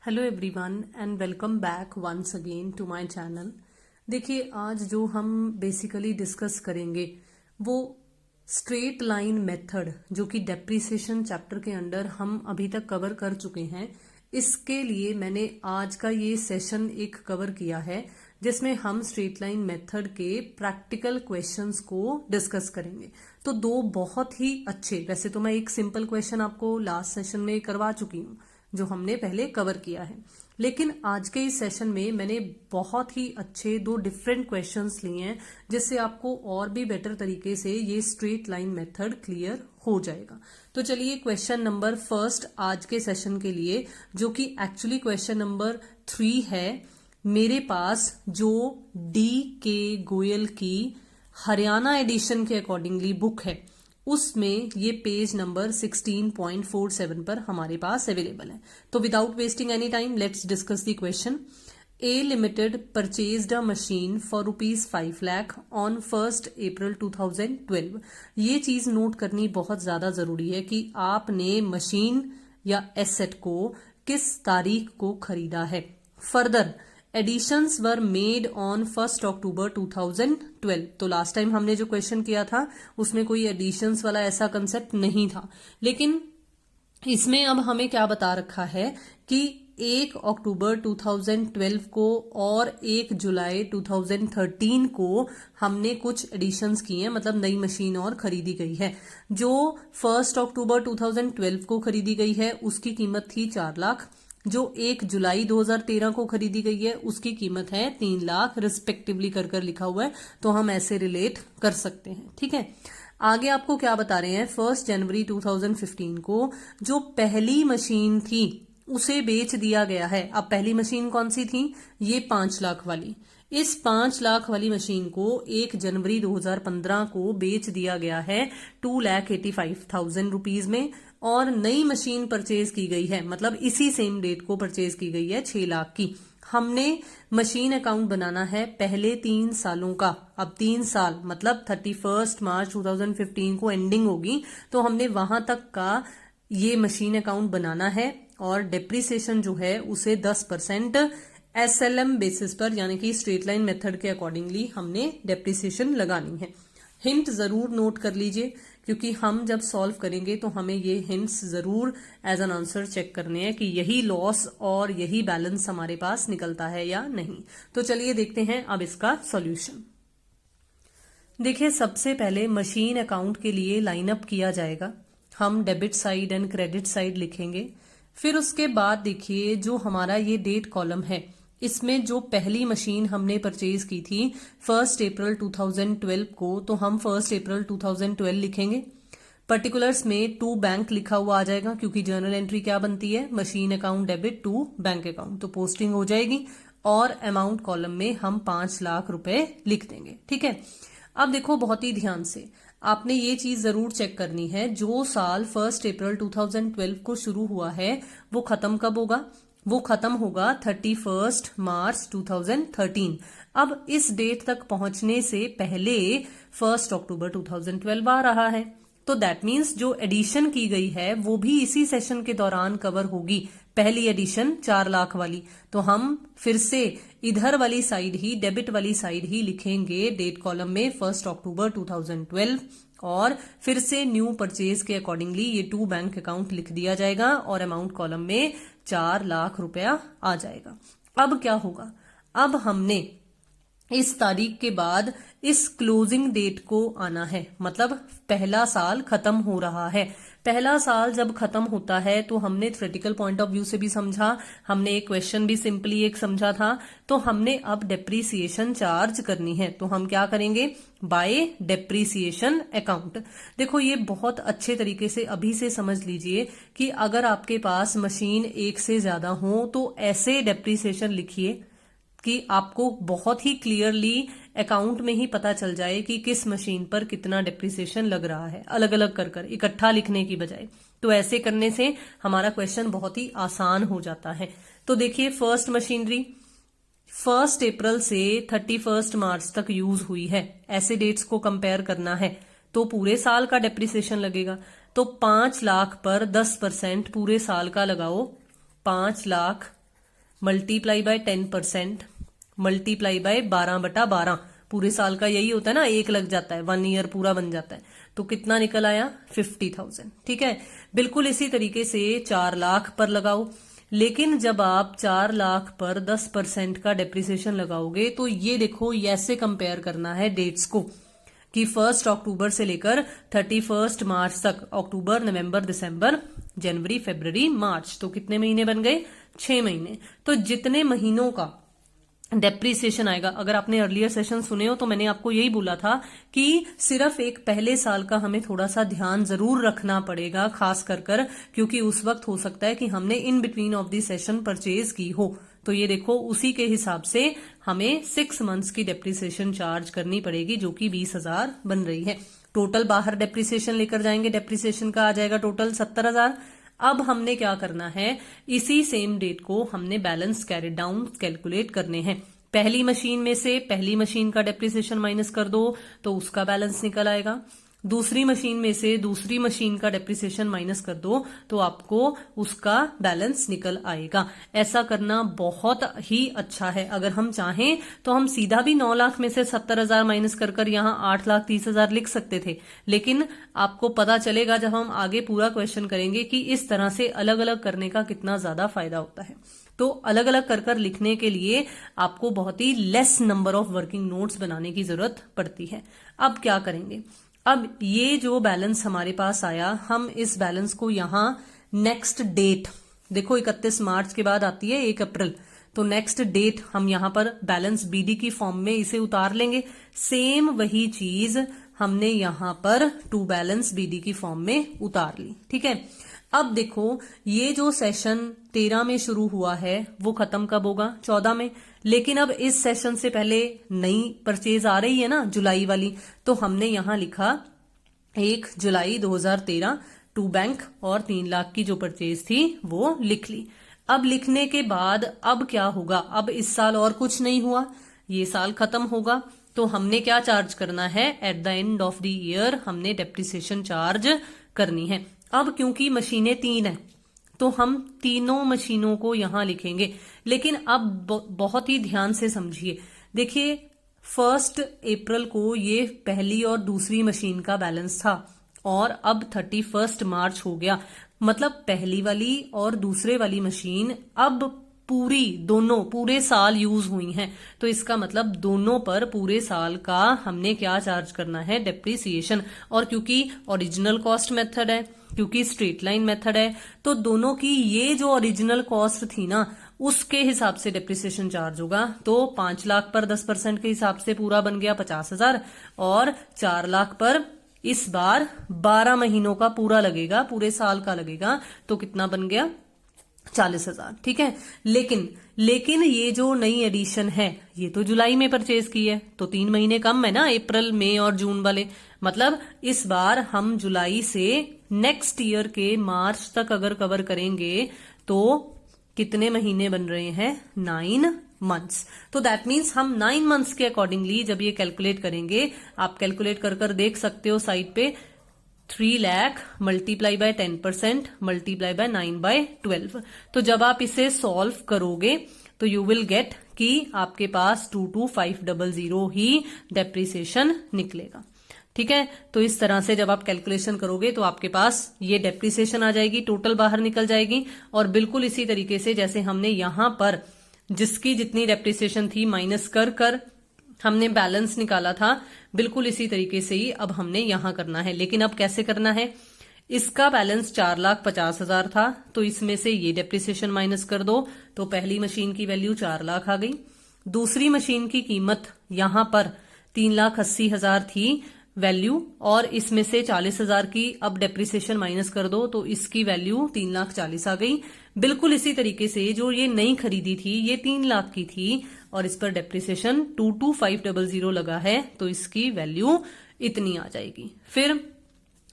Hello everyone and welcome back once again to my channel. देखिए, आज जो हम बेसिकली डिस्कस करेंगे वो स्ट्रेट लाइन मेथड, जो कि डेप्रिसिएशन चैप्टर के अंडर हम अभी तक कवर कर चुके हैं। इसके लिए मैंने आज का ये सेशन एक कवर किया है जिसमें हम स्ट्रेट लाइन मेथड के प्रैक्टिकल क्वेश्चंस को डिस्कस करेंगे। तो दो बहुत ही अच्छे, वैसे तो मैं एक सिंपल क्वेश्चन आपको लास्ट सेशन में करवा चुकी हूँ जो हमने पहले कवर किया है, लेकिन आज के इस सेशन में मैंने बहुत ही अच्छे दो डिफरेंट क्वेश्चंस लिए हैं जिससे आपको और भी बेटर तरीके से ये स्ट्रेट लाइन मेथड क्लियर हो जाएगा। तो चलिए क्वेश्चन नंबर फर्स्ट आज के सेशन के लिए, जो कि एक्चुअली क्वेश्चन नंबर 3 है। मेरे पास जो D.K. गोयल की हरियाणा एडिशन के अकॉर्डिंगली बुक है उसमें ये पेज नंबर 16.47 पर हमारे पास अवेलेबल है। तो without wasting any time let's discuss the question. A Limited purchased a machine for ₹5 lakh on 1st April 2012। ये चीज नोट करनी बहुत ज्यादा जरूरी है कि आपने मशीन या एसेट को किस तारीख को खरीदा है। Further additions were made on 1 October 2012। तो लास्ट टाइम हमने जो क्वेश्चन किया था उसमें कोई एडिशंस वाला ऐसा कंसेप्ट नहीं था, लेकिन इसमें अब हमें क्या बता रखा है कि 1 अक्टूबर 2012 को और 1 जुलाई 2013 को हमने कुछ एडिशंस किए हैं, मतलब नई मशीन और खरीदी गई है। जो 1 अक्टूबर 2012 को खरीदी गई है उसकी कीमत थी 4 लाख, जो 1 जुलाई 2013 को खरीदी गई है उसकी कीमत है 3 लाख रिस्पेक्टिवली कर लिखा हुआ है, तो हम ऐसे रिलेट कर सकते हैं। ठीक है, आगे आपको क्या बता रहे हैं। 1 जनवरी 2015 को जो पहली मशीन थी उसे बेच दिया गया है। अब पहली मशीन कौन सी थी? ये 5 लाख वाली। इस 5 लाख वाली मशीन को 1 जनवरी 2015 को बेच दिया गया है 2,85,000 रुपीज में, और नई मशीन परचेज की गई है, मतलब इसी सेम डेट को परचेज की गई है 6 लाख की। हमने मशीन अकाउंट बनाना है पहले 3 सालों का। अब 3 साल मतलब 31 मार्च 2015 को एंडिंग होगी, तो हमने वहां तक का ये मशीन अकाउंट बनाना है, और डेप्रिसिएशन जो है उसे 10% SLM बेसिस पर, यानी कि स्ट्रेट लाइन मेथड के अकॉर्डिंगली हमने डेप्रिसिएशन लगानी है। हिंट जरूर नोट कर लीजिए, क्योंकि हम जब सॉल्व करेंगे तो हमें ये हिंट्स जरूर एज एन आंसर चेक करने हैं कि यही लॉस और यही बैलेंस हमारे पास निकलता है या नहीं। तो चलिए देखते हैं अब इसका सॉल्यूशन। देखिए, सबसे पहले मशीन अकाउंट के लिए लाइन अप किया जाएगा। हम debit side and credit side लिखेंगे। फिर उसके बाद देखिए, जो हमारा ये डेट कॉलम है इसमें जो पहली मशीन हमने परचेज की थी 1 अप्रैल 2012 को, तो हम 1 अप्रैल 2012 लिखेंगे। पर्टिकुलर्स में टू बैंक लिखा हुआ आ जाएगा, क्योंकि जर्नल एंट्री क्या बनती है? Machine account debit to bank account, तो पोस्टिंग हो जाएगी। और अमाउंट कॉलम में हम 5 लाख रुपए लिख देंगे। ठीक है, अब देखो बहुत ही ध्यान से आपने ये चीज जरूर चेक करनी है, जो साल 1 अप्रैल 2012 को शुरू हुआ है वो खत्म कब होगा? वो खत्म होगा 31 मार्च 2013। अब इस डेट तक पहुंचने से पहले 1 अक्टूबर 2012 आ रहा है, तो दैट मीन्स जो एडिशन की गई है वो भी इसी सेशन के दौरान कवर होगी। पहली एडिशन 4 लाख वाली, तो हम फिर से इधर वाली साइड ही, डेबिट वाली साइड ही लिखेंगे डेट कॉलम में 1 अक्टूबर 2012, और फिर से न्यू परचेज के अकॉर्डिंगली ये टू बैंक अकाउंट लिख दिया जाएगा, और अमाउंट कॉलम में 4 लाख रुपया आ जाएगा। अब क्या होगा? अब हमने इस तारीख के बाद इस क्लोजिंग डेट को आना है, मतलब पहला साल खत्म हो रहा है। पहला साल जब खत्म होता है तो हमने थ्योरेटिकल पॉइंट ऑफ व्यू से भी समझा, हमने एक क्वेश्चन भी सिंपली एक समझा था, तो हमने अब डेप्रीसिएशन चार्ज करनी है। तो हम क्या करेंगे? By depreciation account. देखो, ये बहुत अच्छे तरीके से अभी से समझ लीजिए कि अगर आपके पास मशीन एक से ज्यादा हो तो ऐसे डेप्रीसिएशन लिखिए कि आपको बहुत ही क्लियरली अकाउंट में ही पता चल जाए कि किस मशीन पर कितना डेप्रिसिएशन लग रहा है, अलग अलग कर इकट्ठा लिखने की बजाय। तो ऐसे करने से हमारा क्वेश्चन बहुत ही आसान हो जाता है। तो देखिए, फर्स्ट मशीनरी 1 अप्रैल से 31 मार्च तक यूज हुई है, ऐसे डेट्स को कंपेयर करना है, तो पूरे साल का डेप्रिसिएशन लगेगा। तो 5 लाख पर 10% पूरे साल का लगाओ, 5 lakh multiply by 10% multiply by 12/12, पूरे साल का यही होता है ना, एक लग जाता है, 1 ईयर पूरा बन जाता है, तो कितना निकल आया 50,000। ठीक है, बिल्कुल इसी तरीके से 4 लाख पर लगाओ, लेकिन जब आप 4 लाख पर 10% का डेप्रिसिएशन लगाओगे तो ये देखो, ऐसे कंपेयर करना है डेट्स को कि 1 अक्टूबर से लेकर 31 मार्च तक, अक्टूबर, नवंबर, दिसंबर, जनवरी, फरवरी, मार्च, तो कितने महीने बन गए, 6 महीने। तो जितने महीनों का डेप्रिसिएशन आएगा, अगर आपने अर्लियर सेशन सुने हो तो मैंने आपको यही बोला था कि सिर्फ एक पहले साल का हमें थोड़ा सा ध्यान जरूर रखना पड़ेगा, खास कर क्योंकि उस वक्त हो सकता है कि हमने in between of the session purchase की हो। तो ये देखो, उसी के हिसाब से हमें 6 मंथ्स की डेप्रिसिएशन चार्ज करनी पड़ेगी, जो कि 20,000 बन रही है। टोटल बाहर डेप्रिसिएशन लेकर जाएंगे, डेप्रिसिएशन का आ जाएगा टोटल 70,000। अब हमने क्या करना है, इसी सेम डेट को हमने बैलेंस कैरी डाउन कैलकुलेट करने हैं। पहली मशीन में से पहली मशीन का डेप्रिसिएशन माइनस कर दो तो उसका बैलेंस निकल आएगा, दूसरी मशीन में से दूसरी मशीन का डेप्रिसिएशन माइनस कर दो तो आपको उसका बैलेंस निकल आएगा। ऐसा करना बहुत ही अच्छा है। अगर हम चाहें तो हम सीधा भी 9 लाख में से 70,000 माइनस कर यहाँ 8,30,000 लिख सकते थे, लेकिन आपको पता चलेगा जब हम आगे पूरा क्वेश्चन करेंगे कि इस तरह से अलग अलग करने का कितना ज्यादा फायदा होता है। तो अलग अलग कर लिखने के लिए आपको बहुत ही less number of working notes बनाने की जरूरत पड़ती है। अब क्या करेंगे, अब ये जो बैलेंस हमारे पास आया, हम इस बैलेंस को यहां नेक्स्ट डेट, देखो 31 मार्च के बाद आती है 1 अप्रैल, तो नेक्स्ट डेट हम यहां पर बैलेंस बीडी की फॉर्म में इसे उतार लेंगे। सेम वही चीज हमने यहां पर टू बैलेंस बीडी की फॉर्म में उतार ली। ठीक है, अब देखो, ये जो सेशन 13 में शुरू हुआ है वो खत्म कब होगा, 14 में। लेकिन अब इस सेशन से पहले नई परचेज आ रही है ना, जुलाई वाली, तो हमने यहां लिखा 1 जुलाई 2013 टू बैंक, और 3 लाख की जो परचेज थी वो लिख ली। अब लिखने के बाद अब क्या होगा, अब इस साल और कुछ नहीं हुआ, ये साल खत्म होगा, तो हमने क्या चार्ज करना है, at the end of the year हमने डेप्रिसिएशन चार्ज करनी है। अब क्योंकि मशीनें 3 हैं तो हम तीनों मशीनों को यहां लिखेंगे, लेकिन अब बहुत ही ध्यान से समझिए। देखिए, 1 अप्रैल को ये पहली और दूसरी मशीन का बैलेंस था और अब 31 मार्च हो गया, मतलब पहली वाली और दूसरे वाली मशीन अब पूरी दोनों पूरे साल यूज हुई हैं, तो इसका मतलब दोनों पर पूरे साल का हमने क्या चार्ज करना है, डेप्रिसिएशन। और क्योंकि ओरिजिनल कॉस्ट मेथड है, क्योंकि स्ट्रेट लाइन मेथड है, तो दोनों की ये जो ओरिजिनल कॉस्ट थी ना उसके हिसाब से डेप्रिसिएशन चार्ज होगा। तो 5 लाख पर 10% के हिसाब से पूरा बन गया 50,000, और 4 लाख पर इस बार 12 महीनों का पूरा लगेगा, पूरे साल का लगेगा, तो कितना बन गया 40,000। ठीक है, लेकिन ये जो नई एडिशन है ये तो जुलाई में परचेज की है, तो 3 महीने कम है ना, अप्रैल, मई और जून वाले, मतलब इस बार हम जुलाई से नेक्स्ट ईयर के मार्च तक अगर कवर करेंगे तो कितने महीने बन रहे हैं, 9 मंथ्स। तो दैट मीन्स हम 9 मंथ्स के अकॉर्डिंगली जब ये कैलकुलेट करेंगे, आप कैलकुलेट कर देख सकते हो साइड पे, 3 lakh multiply by 10% multiply by 9/12। तो जब आप इसे सॉल्व करोगे तो यू विल गेट कि आपके पास 22,500 ही डेप्रिसिएशन निकलेगा। ठीक है, तो इस तरह से जब आप कैलकुलेशन करोगे तो आपके पास ये डेप्रिसिएशन आ जाएगी, टोटल बाहर निकल जाएगी। और बिल्कुल इसी तरीके से जैसे हमने यहां पर जिसकी जितनी डेप्रिसिएशन थी माइनस कर हमने बैलेंस निकाला था, बिल्कुल इसी तरीके से ही अब हमने यहां करना है। लेकिन अब कैसे करना है, इसका बैलेंस 4,50,000 था, तो इसमें से ये डेप्रिसिएशन माइनस कर दो तो पहली मशीन की वैल्यू 4 लाख आ गई। दूसरी मशीन की कीमत यहां पर 3,80,000 थी वैल्यू, और इसमें से 40,000 की अब डेप्रिसिएशन माइनस कर दो तो इसकी वैल्यू 3,40,000 आ गई। बिल्कुल इसी तरीके से जो ये नई खरीदी थी ये 3 लाख की थी और इस पर डेप्रिसिएशन 22,500 लगा है, तो इसकी वैल्यू इतनी आ जाएगी।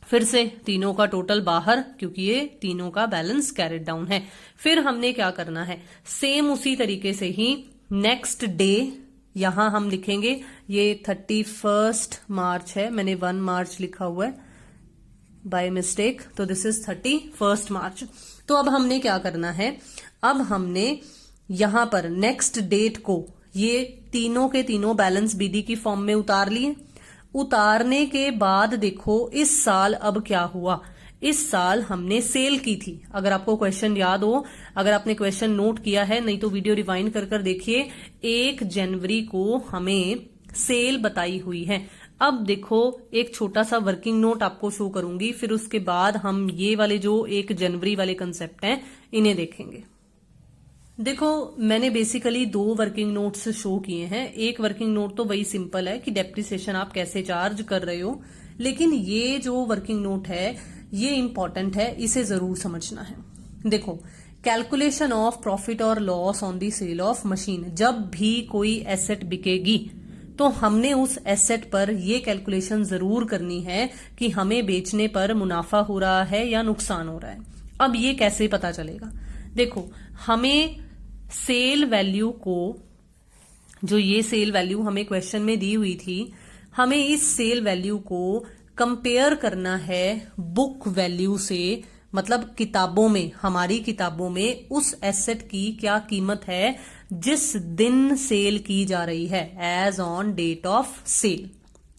फिर से तीनों का टोटल बाहर, क्योंकि ये तीनों का बैलेंस कैरिड डाउन है। फिर हमने क्या करना है, सेम उसी तरीके से ही नेक्स्ट डे यहां हम लिखेंगे, ये 31 मार्च है, मैंने 1 मार्च लिखा हुआ है बाय मिस्टेक, तो दिस इज 31 मार्च। तो अब हमने क्या करना है, अब हमने यहां पर नेक्स्ट डेट को ये तीनों के तीनों बैलेंस बीडी की फॉर्म में उतार लिए। उतारने के बाद देखो इस साल अब क्या हुआ, इस साल हमने सेल की थी। अगर आपको क्वेश्चन याद हो, अगर आपने क्वेश्चन नोट किया है, नहीं तो वीडियो रिवाइंड कर कर देखिए, 1 जनवरी को हमें सेल बताई हुई है। अब देखो एक छोटा सा वर्किंग नोट आपको शो करूंगी, फिर उसके बाद हम ये वाले जो 1 जनवरी वाले कंसेप्ट हैं इन्हें देखेंगे। देखो मैंने बेसिकली 2 वर्किंग नोट्स शो किए हैं। एक वर्किंग नोट तो वही सिंपल है कि डेप्रिसिएशन आप कैसे चार्ज कर रहे हो, लेकिन ये जो वर्किंग नोट है ये इंपॉर्टेंट है, इसे जरूर समझना है। देखो कैलकुलेशन ऑफ प्रॉफिट और loss on the sale of machine, जब भी कोई एसेट बिकेगी तो हमने उस एसेट पर यह कैलकुलेशन जरूर करनी है कि हमें बेचने पर मुनाफा हो रहा है या नुकसान हो रहा है। अब ये कैसे पता चलेगा, देखो हमें सेल वैल्यू को, जो ये सेल वैल्यू हमें क्वेश्चन में दी हुई थी, हमें इस सेल वैल्यू को कंपेयर करना है बुक वैल्यू से। मतलब किताबों में, हमारी किताबों में उस एसेट की क्या कीमत है जिस दिन सेल की जा रही है, as on date of sale.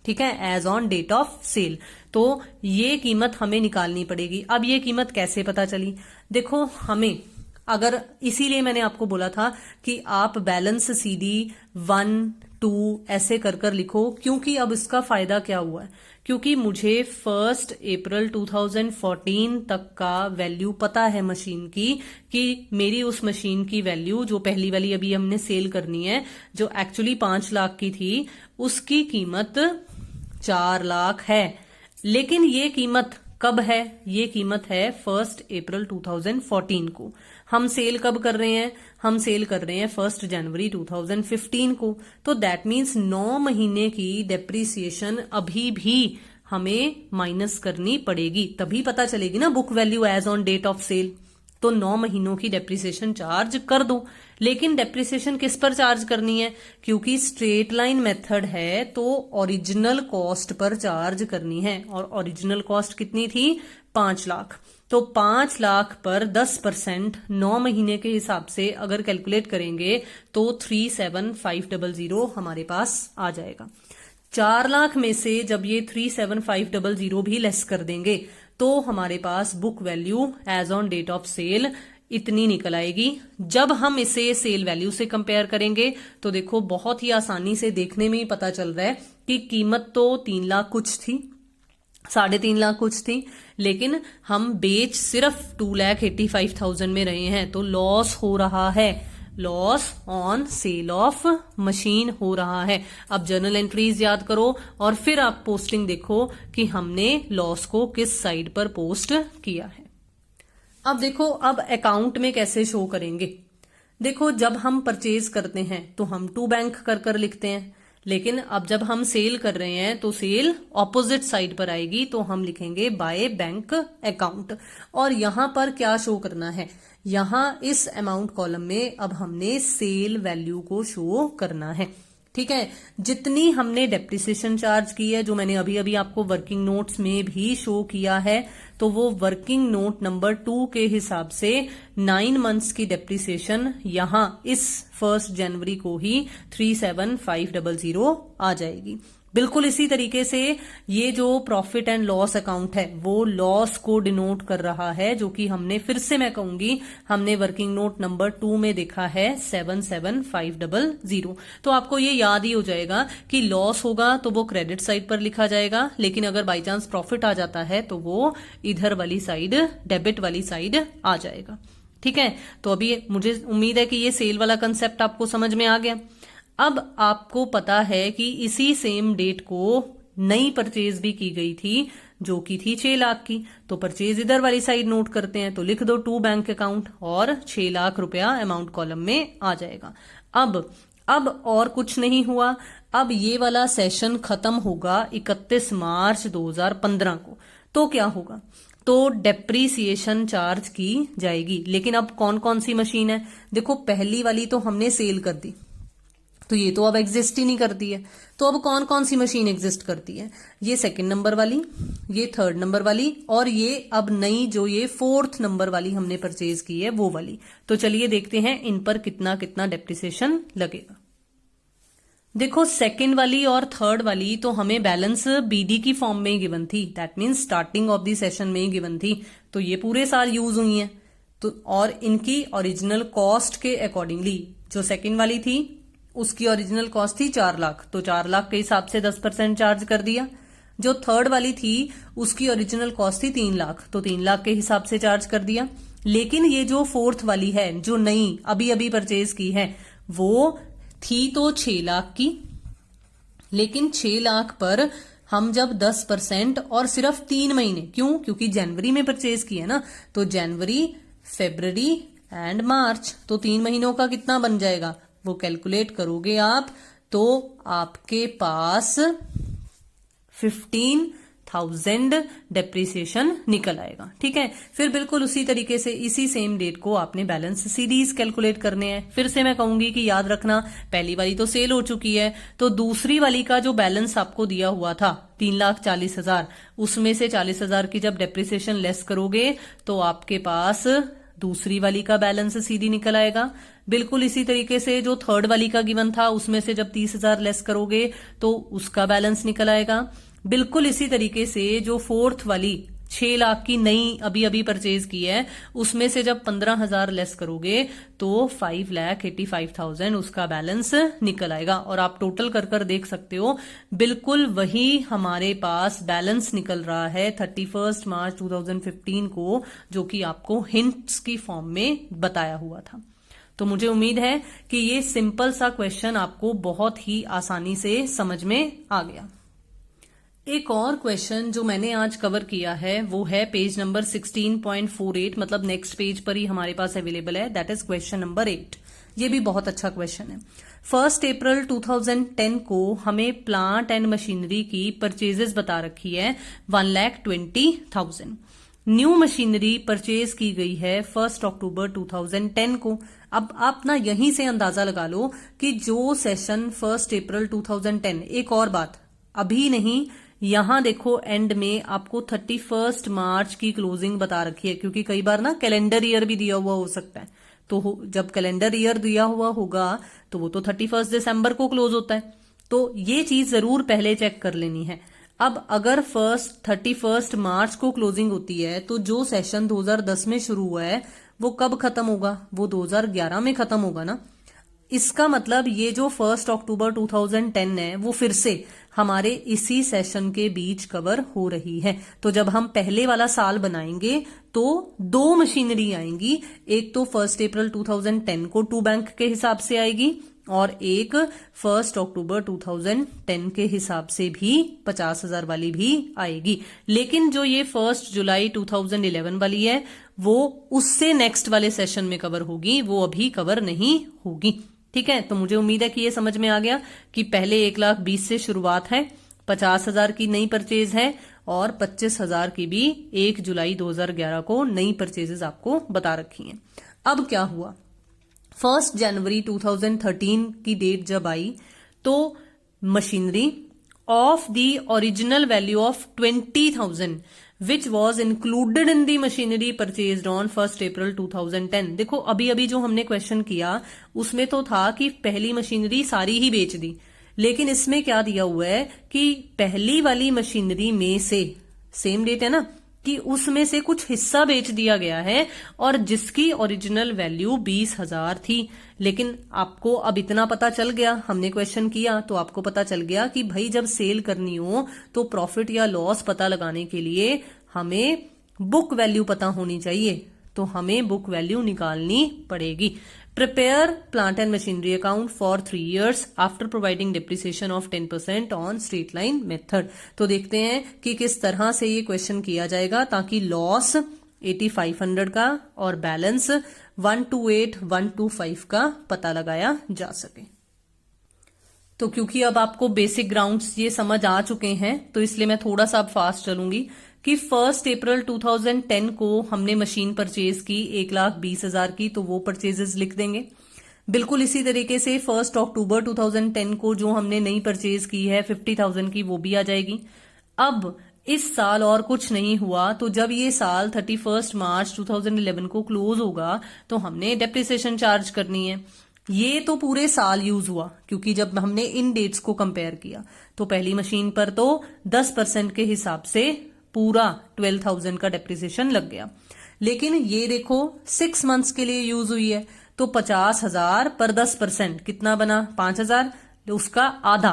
ठीक है, as on date of sale. तो ये कीमत हमें निकालनी पड़ेगी। अब ये कीमत कैसे पता चली, देखो हमें, अगर इसीलिए मैंने आपको बोला था कि आप बैलेंस सीडी 1, 2 ऐसे कर कर लिखो, क्योंकि अब इसका फायदा क्या हुआ है, क्योंकि मुझे 1 अप्रैल 2014 तक का वैल्यू पता है मशीन की, कि मेरी उस मशीन की वैल्यू जो पहली वाली अभी हमने सेल करनी है, जो एक्चुअली 5 लाख की थी, उसकी कीमत 4 लाख है। लेकिन ये कीमत कब है, ये कीमत है 1 अप्रैल 2014 को। हम सेल कब कर रहे हैं, हम सेल कर रहे हैं 1 जनवरी 2015 को। तो दैट मीन्स 9 महीने की डेप्रिसिएशन अभी भी हमें माइनस करनी पड़ेगी, तभी पता चलेगी ना book value as on date of sale. तो 9 महीनों की डेप्रिसिएशन चार्ज कर दो। लेकिन डेप्रिसिएशन किस पर चार्ज करनी है, क्योंकि स्ट्रेट लाइन मेथड है तो ओरिजिनल कॉस्ट पर चार्ज करनी है। और ओरिजिनल कॉस्ट कितनी थी, 5 लाख। तो 5 लाख पर 10% 9 महीने के हिसाब से अगर कैलकुलेट करेंगे तो 37500 हमारे पास आ जाएगा। 4 लाख में से जब ये 37500 भी लेस कर देंगे तो हमारे पास book value as on date of sale इतनी निकल आएगी। जब हम इसे सेल वैल्यू से कंपेयर करेंगे तो देखो बहुत ही आसानी से देखने में ही पता चल रहा है कि कीमत तो 3 लाख कुछ थी, 3.5 लाख कुछ थी, लेकिन हम बेच सिर्फ 2,85,000 में रहे हैं, तो लॉस हो रहा है, loss on sale of machine हो रहा है। अब जर्नल एंट्रीज याद करो और फिर आप पोस्टिंग देखो कि हमने लॉस को किस साइड पर पोस्ट किया है। अब देखो, अब अकाउंट में कैसे शो करेंगे। देखो जब हम परचेज करते हैं तो हम टू बैंक कर कर लिखते हैं, लेकिन अब जब हम सेल कर रहे हैं तो सेल ऑपोजिट साइड पर आएगी, तो हम लिखेंगे बाय बैंक अकाउंट। और यहां पर क्या शो करना है, यहां इस अमाउंट कॉलम में अब हमने सेल वैल्यू को शो करना है। ठीक है, जितनी हमने डेप्रिसिएशन चार्ज की है, जो मैंने अभी अभी आपको वर्किंग नोट्स में भी शो किया है, तो वो वर्किंग नोट नंबर 2 के हिसाब से 9 मंथ्स की डेप्रिसिएशन यहां इस 1 जनवरी को ही 37500 आ जाएगी। बिल्कुल इसी तरीके से ये जो प्रॉफिट एंड लॉस अकाउंट है वो लॉस को डिनोट कर रहा है, जो कि हमने, फिर से मैं कहूंगी, हमने वर्किंग नोट नंबर 2 में देखा है 77500। तो आपको ये याद ही हो जाएगा कि लॉस होगा तो वो क्रेडिट साइड पर लिखा जाएगा, लेकिन अगर बाई चांस प्रॉफिट आ जाता है तो वो इधर वाली साइड, डेबिट वाली साइड आ जाएगा। ठीक है, तो अभी मुझे उम्मीद है कि ये सेल वाला कंसेप्ट आपको समझ में आ गया। अब आपको पता है कि इसी सेम डेट को नई परचेज भी की गई थी, जो की थी 6 लाख की। तो परचेज इधर वाली साइड नोट करते हैं, तो लिख दो टू बैंक अकाउंट और 6 लाख रुपया अमाउंट कॉलम में आ जाएगा। अब और कुछ नहीं हुआ, अब ये वाला सेशन खत्म होगा 31 मार्च 2015 को। तो क्या होगा, तो डेप्रीसिएशन चार्ज की जाएगी। लेकिन अब कौन कौन सी मशीन है, देखो पहली वाली तो हमने सेल कर दी, तो ये तो अब एग्जिस्ट ही नहीं करती है। तो अब कौन कौन सी मशीन एग्जिस्ट करती है? ये सेकंड नंबर वाली, ये थर्ड नंबर वाली, और ये अब नई जो ये फोर्थ नंबर वाली हमने परचेज की है वो वाली। तो चलिए देखते हैं इन पर कितना कितना डेप्रिसिएशन लगेगा। देखो सेकंड वाली और थर्ड वाली तो हमें बैलेंस बीडी की फॉर्म में ही गिवन थी, that means starting of the session में ही गिवन थी, तो ये पूरे साल यूज हुई हैं। तो और इनकी ओरिजिनल कॉस्ट के अकॉर्डिंगली जो सेकंड वाली थी उसकी ओरिजिनल कॉस्ट थी 4 लाख, तो 4 लाख के हिसाब से 10% चार्ज कर दिया। जो थर्ड वाली थी उसकी ओरिजिनल कॉस्ट थी 3 लाख, तो 3 लाख के हिसाब से चार्ज कर दिया। लेकिन ये जो फोर्थ वाली है जो नई अभी अभी परचेज की है वो थी तो 6 लाख की, लेकिन 6 लाख पर हम जब 10% और सिर्फ 3 महीने, क्यों? क्योंकि जनवरी में परचेज की है ना, तो जनवरी, फरवरी एंड मार्च, तो 3 महीनों का कितना बन जाएगा वो कैलकुलेट करोगे आप तो आपके पास 15,000 डेप्रिसिएशन निकल आएगा। ठीक है, फिर बिल्कुल उसी तरीके से इसी सेम डेट को आपने बैलेंस सीरीज कैलकुलेट करने हैं। फिर से मैं कहूंगी कि याद रखना, पहली वाली तो सेल हो चुकी है, तो दूसरी वाली का जो बैलेंस आपको दिया हुआ था 3,40,000, उसमें से 40,000 की जब डेप्रिसिएशन लेस करोगे तो आपके पास दूसरी वाली का बैलेंस सीधी निकल आएगा। बिल्कुल इसी तरीके से जो थर्ड वाली का गिवन था उसमें से जब 30,000 लेस करोगे तो उसका बैलेंस निकल आएगा। बिल्कुल इसी तरीके से जो फोर्थ वाली 6 लाख की नई अभी अभी परचेज की है उसमें से जब 15,000 लेस करोगे तो 5,85,000 उसका बैलेंस निकल आएगा। और आप टोटल कर देख सकते हो बिल्कुल वही हमारे पास बैलेंस निकल रहा है 31 मार्च 2015 को, जो कि आपको हिंट्स की फॉर्म में बताया हुआ था। तो मुझे उम्मीद है कि ये सिंपल सा क्वेश्चन आपको बहुत ही आसानी से समझ में आ गया। एक और क्वेश्चन जो मैंने आज कवर किया है वो है पेज नंबर 16.48, मतलब नेक्स्ट पेज पर ही हमारे पास अवेलेबल है, दैट इज क्वेश्चन नंबर 8। ये भी बहुत अच्छा क्वेश्चन है। 1 अप्रैल 2010 को हमें प्लांट एंड मशीनरी की परचेजेस बता रखी है 1,20,000। न्यू मशीनरी परचेज की गई है 1 अक्टूबर 2010 को। अब आप ना यहीं से अंदाजा लगा लो कि जो सेशन 1 अप्रैल 2010, एक और बात अभी नहीं, यहां देखो एंड में आपको 31 मार्च की क्लोजिंग बता रखी है, क्योंकि कई बार ना कैलेंडर ईयर भी दिया हुआ हो सकता है, तो जब कैलेंडर ईयर दिया हुआ होगा तो वो तो 31 दिसंबर को क्लोज होता है, तो ये चीज जरूर पहले चेक कर लेनी है। अब अगर 31 मार्च को क्लोजिंग होती है तो जो सेशन 2010 में शुरू हुआ है वो कब खत्म होगा? वो 2011 में खत्म होगा ना। इसका मतलब ये जो 1 अक्टूबर 2010 है वो फिर से हमारे इसी सेशन के बीच कवर हो रही है। तो जब हम पहले वाला साल बनाएंगे तो 2 मशीनरी आएंगी, एक तो 1 अप्रैल 2010 को 2 बैंक के हिसाब से आएगी और एक 1 अक्टूबर 2010 के हिसाब से भी 50,000 वाली भी आएगी। लेकिन जो ये 1 जुलाई 2011 वाली है वो उससे नेक्स्ट वाले सेशन में कवर होगी, वो अभी कवर नहीं होगी। ठीक है, तो मुझे उम्मीद है कि ये समझ में आ गया कि पहले 1,20,000 से शुरुआत है, 50,000 की नई परचेज है और 25,000 की भी 1 जुलाई 2011 को नई परचेजेस आपको बता रखी हैं। अब क्या हुआ? 1 जनवरी 2013 की डेट जब आई तो machinery of the original value of 20,000 which was included in the machinery purchase on 1 अप्रैल 2010। देखो अभी अभी जो हमने क्वेश्चन किया उसमें तो था कि पहली मशीनरी सारी ही बेच दी, लेकिन इसमें क्या दिया हुआ है कि पहली वाली मशीनरी में से सेम डेट है ना कि उसमें से कुछ हिस्सा बेच दिया गया है और जिसकी ओरिजिनल वैल्यू 20,000 थी। लेकिन आपको अब इतना पता चल गया, हमने क्वेश्चन किया तो आपको पता चल गया कि भाई जब सेल करनी हो तो प्रॉफिट या लॉस पता लगाने के लिए हमें बुक वैल्यू पता होनी चाहिए, तो हमें बुक वैल्यू निकालनी पड़ेगी। Prepare plant and machinery account for 3 years after providing depreciation of 10% on straight line method. तो देखते हैं कि किस तरह से ये क्वेश्चन किया जाएगा ताकि लॉस 8,500 का और बैलेंस 128,125 का पता लगाया जा सके। तो क्योंकि अब आपको बेसिक ग्राउंड्स ये समझ आ चुके हैं तो इसलिए मैं थोड़ा सा अब फास्ट चलूंगी कि 1 अप्रैल 2010 को हमने मशीन परचेज की 1,20,000 की, तो वो परचेजेस लिख देंगे। बिल्कुल इसी तरीके से 1 अक्टूबर 2010 को जो हमने नई परचेज की है 50,000 की, वो भी आ जाएगी। अब इस साल और कुछ नहीं हुआ, तो जब ये साल 31 मार्च 2011 को क्लोज होगा तो हमने डेप्रिसिएशन चार्ज करनी है। ये तो पूरे साल यूज हुआ, क्योंकि जब हमने इन डेट्स को कंपेयर किया तो पहली मशीन पर तो 10% के हिसाब से पूरा 12,000 का डेप्रिसिएशन लग गया। लेकिन ये देखो 6 मंथ्स के लिए यूज हुई है, तो 50,000 पर 10% कितना बना? 5,000, उसका आधा,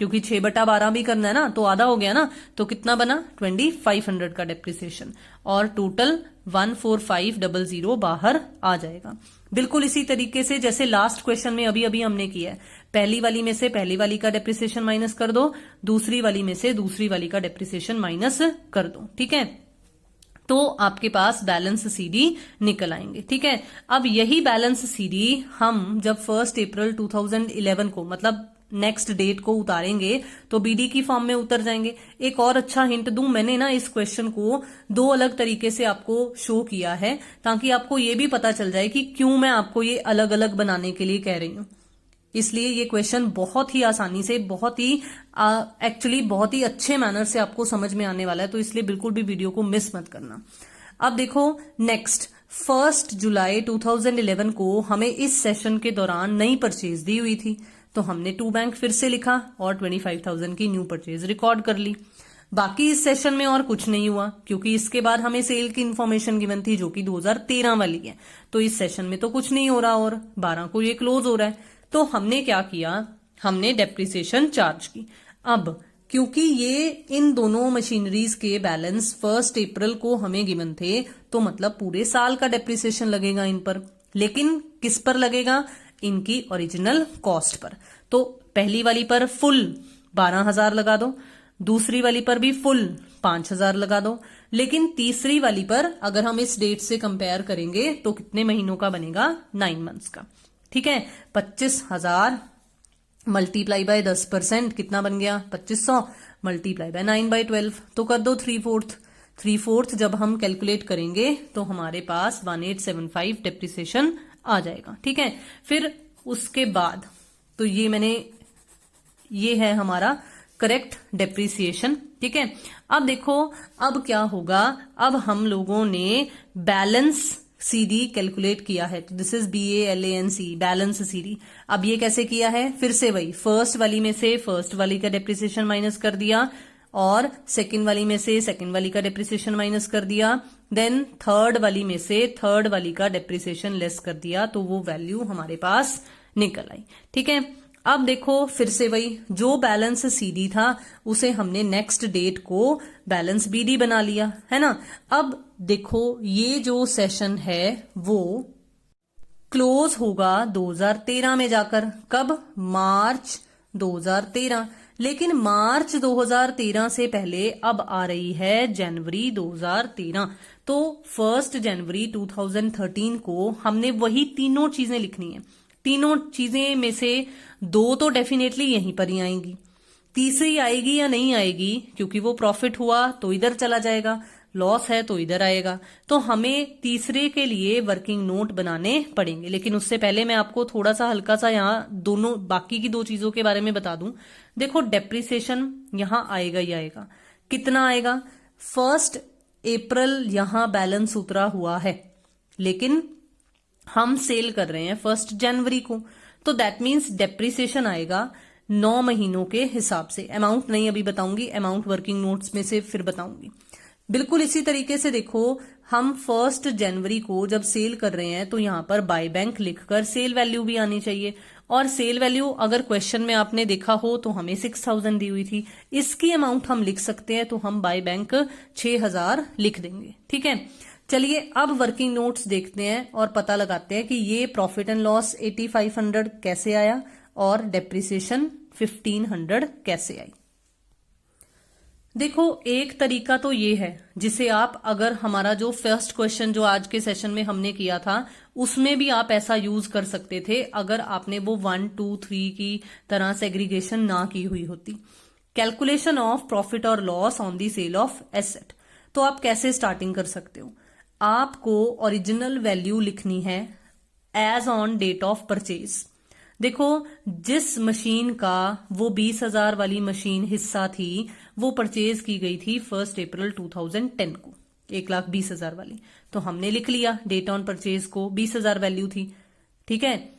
क्योंकि 6/12 भी करना है ना, तो आधा हो गया ना, तो कितना बना? 2,500 का डेप्रिसिएशन, और टोटल 14500 बाहर आ जाएगा। बिल्कुल इसी तरीके से जैसे लास्ट क्वेश्चन में अभी अभी हमने किया है, पहली वाली में से पहली वाली का डेप्रिसिएशन माइनस कर दो, दूसरी वाली में से दूसरी वाली का डेप्रिसिएशन माइनस कर दो, ठीक है, तो आपके पास बैलेंस सीडी निकल आएंगे। ठीक है, अब यही बैलेंस सीडी हम जब 1 अप्रैल 2011 को, मतलब नेक्स्ट डेट को उतारेंगे तो बीडी की फॉर्म में उतर जाएंगे। एक और अच्छा हिंट दूं, मैंने ना इस क्वेश्चन को 2 अलग तरीके से आपको शो किया है, ताकि आपको ये भी पता चल जाए कि क्यों मैं आपको ये अलग अलग बनाने के लिए कह रही हूं। इसलिए ये क्वेश्चन बहुत ही आसानी से, बहुत ही एक्चुअली बहुत ही अच्छे मैनर से आपको समझ में आने वाला है, तो इसलिए बिल्कुल भी वीडियो को मिस मत करना। अब देखो नेक्स्ट 1 जुलाई 2011 को हमें इस सेशन के दौरान नई परचेज दी हुई थी, तो हमने 2 बैंक फिर से लिखा और 25,000 की न्यू परचेज रिकॉर्ड कर ली। बाकी इस सेशन में और कुछ नहीं हुआ, क्योंकि इसके बाद हमें सेल की इन्फॉर्मेशन गिवन थी जो कि 2013 वाली है, तो इस सेशन में तो कुछ नहीं हो रहा और 12 को ये क्लोज हो रहा है। तो हमने क्या किया, हमने डेप्रिसिएशन चार्ज की। अब क्योंकि ये इन दोनों मशीनरीज के बैलेंस 1 अप्रैल को हमें गिवन थे, तो मतलब पूरे साल का डेप्रिसिएशन लगेगा इन पर। लेकिन किस पर लगेगा? इनकी ओरिजिनल कॉस्ट पर। तो पहली वाली पर फुल 12,000 लगा दो, दूसरी वाली पर भी फुल 5,000 लगा दो, लेकिन तीसरी वाली पर अगर हम इस डेट से कंपेयर करेंगे तो कितने महीनों का बनेगा? 9 मंथ्स का। ठीक है, 25,000 मल्टीप्लाई बाय 10% कितना बन गया? 2500 मल्टीप्लाई बाय 9/12, तो कर दो 3/4 जब हम कैलकुलेट करेंगे तो हमारे पास 1875 डेप्रिसिएशन आ जाएगा। ठीक है, फिर उसके बाद तो ये है हमारा करेक्ट डेप्रिसिएशन। ठीक है, अब देखो अब क्या होगा, अब हम लोगों ने बैलेंस सीडी कैलकुलेट किया है, तो this is BALANC balance CD. अब ये कैसे किया है? फिर से वही फर्स्ट वाली में से फर्स्ट वाली का डेप्रिसिएशन माइनस कर दिया, और सेकंड वाली में से सेकंड वाली का डेप्रिसिएशन माइनस कर दिया, देन थर्ड वाली में से थर्ड वाली का डेप्रिसिएशन लेस कर दिया, तो वो वैल्यू हमारे पास निकल आई। ठीक है, अब देखो फिर से वही जो बैलेंस सीडी था उसे हमने नेक्स्ट डेट को बैलेंस बीडी बना लिया, है ना। अब देखो ये जो सेशन है वो क्लोज होगा 2013 में जाकर। कब? मार्च 2013। लेकिन मार्च 2013 से पहले अब आ रही है जनवरी 2013, तो 1 जनवरी 2013 को हमने वही तीनों चीजें लिखनी है। तीनों चीजें में से 2 तो डेफिनेटली यहीं पर ही आएंगी, तीसरी आएगी या नहीं आएगी, क्योंकि वो प्रॉफिट हुआ तो इधर चला जाएगा, लॉस है तो इधर आएगा, तो हमें तीसरे के लिए वर्किंग नोट बनाने पड़ेंगे। लेकिन उससे पहले मैं आपको थोड़ा सा हल्का सा यहाँ दोनों बाकी की 2 चीजों के बारे में बता दूं। देखो डेप्रिसिएशन यहां आएगा ही आएगा। कितना आएगा? 1 अप्रैल यहां बैलेंस उतरा हुआ है, लेकिन हम सेल कर रहे हैं 1 जनवरी को, तो दैट मीन्स डेप्रिसिएशन आएगा 9 महीनों के हिसाब से। अमाउंट नहीं अभी बताऊंगी, अमाउंट वर्किंग नोट्स में से फिर बताऊंगी। बिल्कुल इसी तरीके से देखो हम 1 जनवरी को जब सेल कर रहे हैं तो यहां पर बाय बैंक लिखकर सेल वैल्यू भी आनी चाहिए, और सेल वैल्यू अगर क्वेश्चन में आपने देखा हो तो हमें 6,000 दी हुई थी, इसकी अमाउंट हम लिख सकते हैं, तो हम बाय बैंक 6,000 लिख देंगे। ठीक है, चलिए अब वर्किंग नोट्स देखते हैं और पता लगाते हैं कि ये प्रॉफिट एंड लॉस 8,500 कैसे आया और डेप्रिसिएशन 1,500 कैसे आई। देखो एक तरीका तो ये है जिसे आप, अगर हमारा जो फर्स्ट क्वेश्चन जो आज के सेशन में हमने किया था उसमें भी आप ऐसा यूज कर सकते थे, अगर आपने वो 1, 2, 3 की तरह सेग्रीगेशन ना की हुई होती। कैलकुलेशन ऑफ प्रॉफिट और loss on the sale of asset, तो आप कैसे स्टार्टिंग कर सकते हो? आपको ओरिजिनल वैल्यू लिखनी है as on date of purchase. देखो, जिस मशीन का वो 20,000 वाली मशीन हिस्सा थी वो परचेज की गई थी 1 अप्रैल 2010 को, 1,20,000 वाली, तो हमने लिख लिया डेट ऑन परचेज को, 20,000 वैल्यू थी। ठीक है।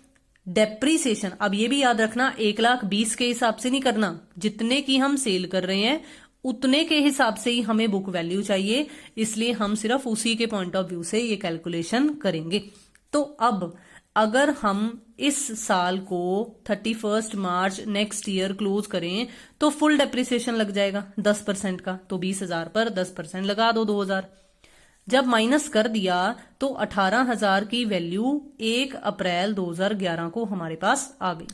डेप्रीसिएशन, अब ये भी याद रखना 1,20,000 के हिसाब से नहीं करना, जितने की हम सेल कर रहे हैं उतने के हिसाब से ही हमें बुक वैल्यू चाहिए, इसलिए हम सिर्फ उसी के पॉइंट ऑफ व्यू से ये कैलकुलेशन करेंगे। तो अब अगर हम इस साल को 31 मार्च नेक्स्ट ईयर क्लोज करें तो फुल डेप्रिसिएशन लग जाएगा 10% का, तो 20,000 पर 10% लगा दो, 2,000। जब माइनस कर दिया तो 18,000 की वैल्यू 1 अप्रैल 2011 को हमारे पास आ गई।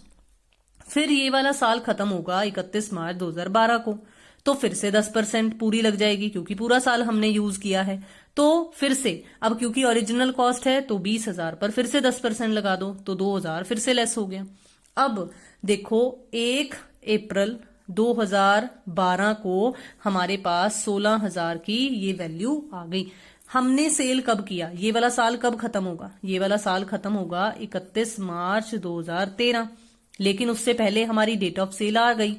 फिर ये वाला साल खत्म होगा 31 मार्च 2012 को, तो फिर से 10% पूरी लग जाएगी क्योंकि पूरा साल हमने यूज किया है। तो फिर से अब क्योंकि ओरिजिनल कॉस्ट है तो 20,000 पर फिर से 10% लगा दो, तो 2,000 फिर से लेस हो गया। अब देखो 1 अप्रैल 2012 को हमारे पास 16,000 की ये वैल्यू आ गई। हमने सेल कब किया, ये वाला साल कब खत्म होगा, ये वाला साल खत्म होगा 31 मार्च 2013, लेकिन उससे पहले हमारी डेट ऑफ सेल आ गई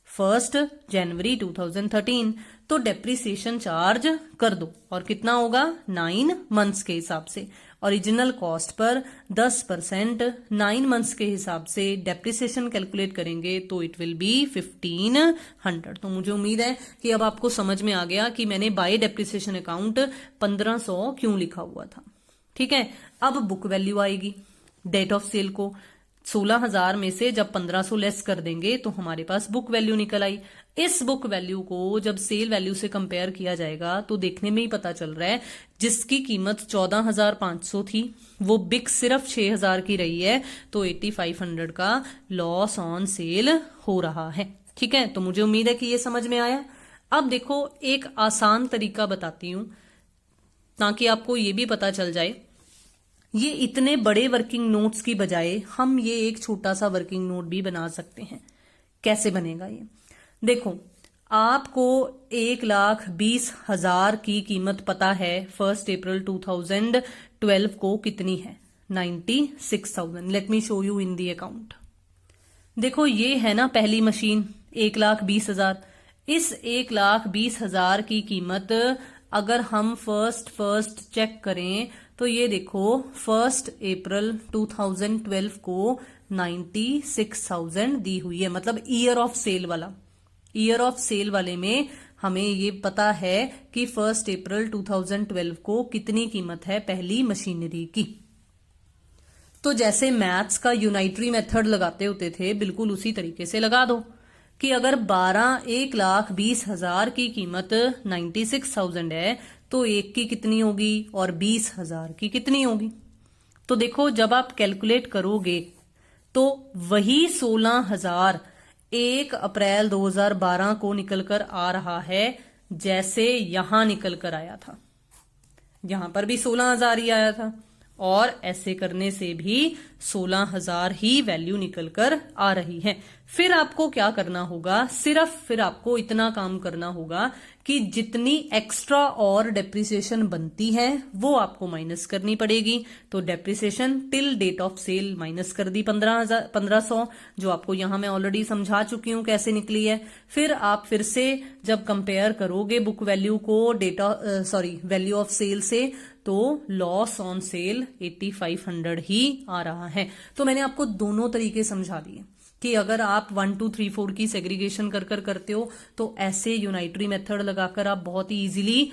1 जनवरी 2013, तो डेप्रिसिएशन चार्ज कर दो और कितना होगा 9 मंथ्स के हिसाब से। ओरिजिनल कॉस्ट पर 10% 9 मंथ्स के हिसाब से डेप्रिसिएशन कैलकुलेट करेंगे तो इट विल बी 1,500। तो मुझे उम्मीद है कि अब आपको समझ में आ गया कि मैंने बाय डेप्रिसिएशन अकाउंट 1,500 क्यों लिखा हुआ था। ठीक है। अब बुक वैल्यू आएगी डेट ऑफ सेल को, 16,000 में से जब 1,500 लेस कर देंगे तो हमारे पास बुक वैल्यू निकल आई। इस बुक वैल्यू को जब सेल वैल्यू से कंपेयर किया जाएगा तो देखने में ही पता चल रहा है जिसकी कीमत 14,500 थी वो बिक सिर्फ 6,000 की रही है, तो 8,500 का लॉस ऑन सेल हो रहा है। ठीक है। तो मुझे उम्मीद है कि ये समझ में आया। अब देखो एक आसान तरीका बताती हूं ताकि आपको ये भी पता चल जाए। ये इतने बड़े वर्किंग नोट्स की बजाय हम ये एक छोटा सा वर्किंग नोट भी बना सकते हैं। कैसे बनेगा ये देखो, आपको 1,20,000 की कीमत पता है 1 अप्रैल 2012 को कितनी है, 96,000। Let me show you in the account. देखो ये है ना पहली मशीन 1,20,000। इस 1,20,000 की कीमत अगर हम फर्स्ट चेक करें तो ये देखो 1 अप्रैल 2012 को 96,000 दी हुई है, मतलब ईयर ऑफ सेल वाला। ईयर ऑफ सेल वाले में हमें ये पता है कि 1 अप्रैल 2012 को कितनी कीमत है पहली मशीनरी की। तो जैसे मैथ्स का यूनाइटरी मेथड लगाते होते थे बिल्कुल उसी तरीके से लगा दो कि अगर 1,20,000 की कीमत 96,000 है तो एक की कितनी होगी और 20,000 की कितनी होगी। तो देखो जब आप कैलकुलेट करोगे तो वही 16,000 1 अप्रैल 2012 को निकलकर आ रहा है जैसे यहां निकलकर आया था। यहां पर भी 16,000 ही आया था और ऐसे करने से भी 16,000 ही वैल्यू निकलकर आ रही है। फिर आपको क्या करना होगा, फिर आपको इतना काम करना होगा कि जितनी एक्स्ट्रा और डेप्रिसिएशन बनती है वो आपको माइनस करनी पड़ेगी। तो depreciation till date of sale minus कर दी 1,500, जो आपको यहां मैं ऑलरेडी समझा चुकी हूं कैसे निकली है। फिर आप फिर से जब कंपेयर करोगे बुक वैल्यू को वैल्यू ऑफ सेल से, तो लॉस ऑन सेल 8,500 ही आ रहा है। तो मैंने आपको दोनों तरीके समझा दिए कि अगर आप 1 2 3 4 की सेग्रीगेशन कर करते हो तो ऐसे यूनाइटरी मेथड लगाकर आप बहुत ही इजीली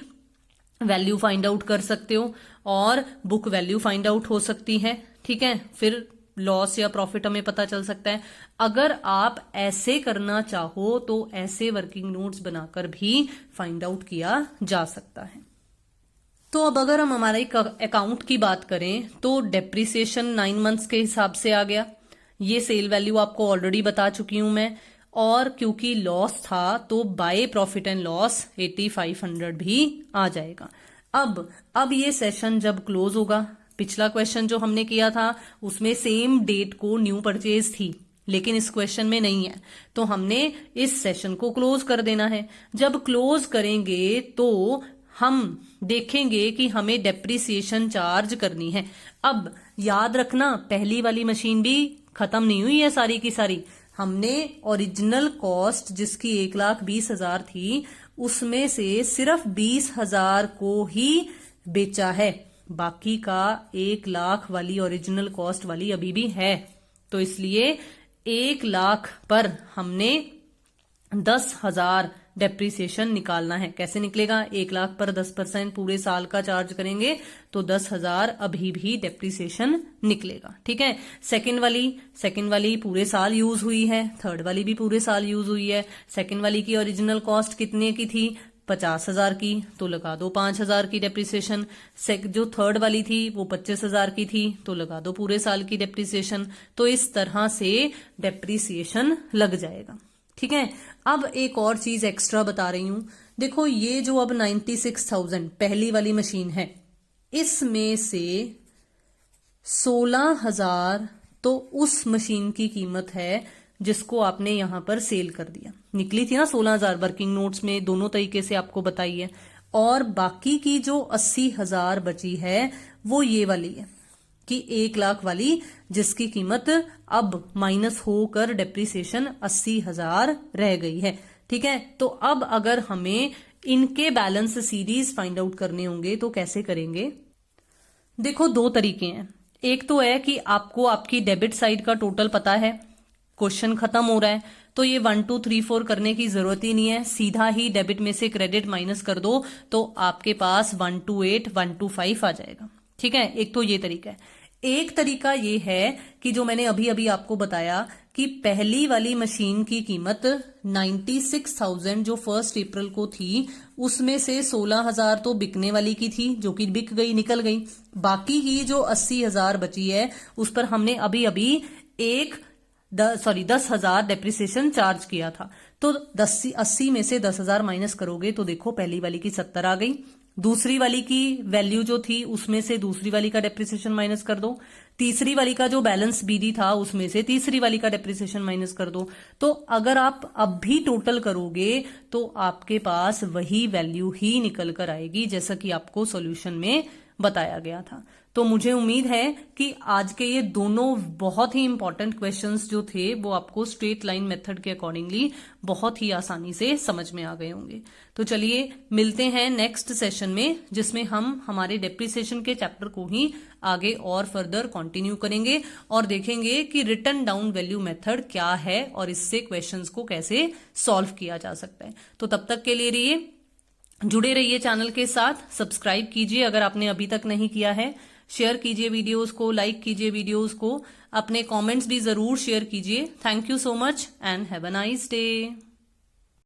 वैल्यू फाइंड आउट कर सकते हो और बुक वैल्यू फाइंड आउट हो सकती है। ठीक है। फिर लॉस या प्रॉफिट हमें पता चल सकता है। अगर आप ऐसे करना चाहो तो ऐसे वर्किंग नोट्स बनाकर भी फाइंड आउट किया जा सकता है। तो अब अगर हम हमारे अकाउंट की बात करें तो डेप्रिसिएशन 9 मंथ्स के हिसाब से आ गया। ये सेल वैल्यू आपको ऑलरेडी बता चुकी हूं मैं, और क्योंकि लॉस था तो बाय प्रॉफिट एंड लॉस 8,500 भी आ जाएगा। अब ये सेशन जब क्लोज होगा, पिछला क्वेश्चन जो हमने किया था उसमें सेम डेट को न्यू परचेज थी लेकिन इस क्वेश्चन में नहीं है, तो हमने इस सेशन को क्लोज कर देना है। जब क्लोज करेंगे तो हम देखेंगे कि हमें डेप्रिसिएशन चार्ज करनी है। अब याद रखना, पहली वाली मशीन भी खत्म नहीं हुई है सारी की सारी। हमने ओरिजिनल कॉस्ट जिसकी 1,20,000 थी उसमें से सिर्फ 20,000 को ही बेचा है, बाकी का 1,00,000 वाली ओरिजिनल कॉस्ट वाली अभी भी है। तो इसलिए 1,00,000 पर हमने 10,000 डेप्रिसिएशन निकालना है। कैसे निकलेगा? 1,00,000 पर 10% पूरे साल का चार्ज करेंगे तो 10,000 अभी भी डेप्रिसिएशन निकलेगा। ठीक है। सेकंड वाली पूरे साल यूज हुई है, थर्ड वाली भी पूरे साल यूज हुई है। सेकंड वाली की ओरिजिनल कॉस्ट कितने की थी? 50,000 की, तो लगा दो 5,000 की डेप्रिसिएशन। जो थर्ड वाली थी वो 25,000 की थी, तो लगा दो पूरे साल की डेप्रिसिएशन। तो इस तरह से डेप्रिसिएशन लग जाएगा। ठीक है। अब एक और चीज एक्स्ट्रा बता रही हूं, देखो ये जो अब 96,000 पहली वाली मशीन है, इसमें से 16,000 तो उस मशीन की कीमत है जिसको आपने यहां पर सेल कर दिया। निकली थी ना 16,000, वर्किंग नोट्स में दोनों तरीके से आपको बताई है। और बाकी की जो 80,000 बची है वो ये वाली है कि 1,00,000 वाली जिसकी कीमत अब माइनस होकर डेप्रिसिएशन 80,000 रह गई है। ठीक है। तो अब अगर हमें इनके बैलेंस सीरीज फाइंड आउट करने होंगे तो कैसे करेंगे? देखो दो तरीके हैं। एक तो है कि आपको आपकी डेबिट साइड का टोटल पता है, क्वेश्चन खत्म हो रहा है, तो ये 1 2 3 4 करने की जरूरत ही नहीं है, सीधा ही डेबिट में से क्रेडिट माइनस कर दो तो आपके पास 128 125 आ जाएगा। ठीक है। एक तो ये तरीका है। एक तरीका ये है कि जो मैंने अभी अभी आपको बताया कि पहली वाली मशीन की कीमत 96,000 जो 1 अप्रैल को थी उसमें से 16,000 तो बिकने वाली की थी जो कि बिक गई, निकल गई। बाकी की जो 80,000 बची है उस पर हमने अभी अभी 10,000 डेप्रिसिएशन चार्ज किया था। तो 80 में से 10,000 माइनस करोगे तो देखो पहली वाली की 70 आ गई, दूसरी वाली की वैल्यू जो थी उसमें से दूसरी वाली का डेप्रिसिएशन माइनस कर दो, तीसरी वाली का जो बैलेंस बीडी था उसमें से तीसरी वाली का डेप्रिसिएशन माइनस कर दो। तो अगर आप अब भी टोटल करोगे तो आपके पास वही वैल्यू ही निकल कर आएगी जैसा कि आपको सॉल्यूशन में बताया गया था। तो मुझे उम्मीद है कि आज के ये दोनों बहुत ही इंपॉर्टेंट क्वेश्चंस जो थे वो आपको स्ट्रेट लाइन मेथड के अकॉर्डिंगली बहुत ही आसानी से समझ में आ गए होंगे। तो चलिए मिलते हैं नेक्स्ट सेशन में जिसमें हम हमारे डेप्रिसिएशन के चैप्टर को ही आगे और फर्दर कंटिन्यू करेंगे और देखेंगे कि रिटन डाउन वैल्यू मेथड क्या है और इससे क्वेश्चंस को कैसे सॉल्व किया जा सकता है। तो तब तक के लिए जुड़े रहिए चैनल के साथ, सब्सक्राइब कीजिए अगर आपने अभी तक नहीं किया है, शेयर कीजिए वीडियोस को, लाइक कीजिए वीडियोस को, अपने कमेंट्स भी जरूर शेयर कीजिए। Thank you so much and have a nice day.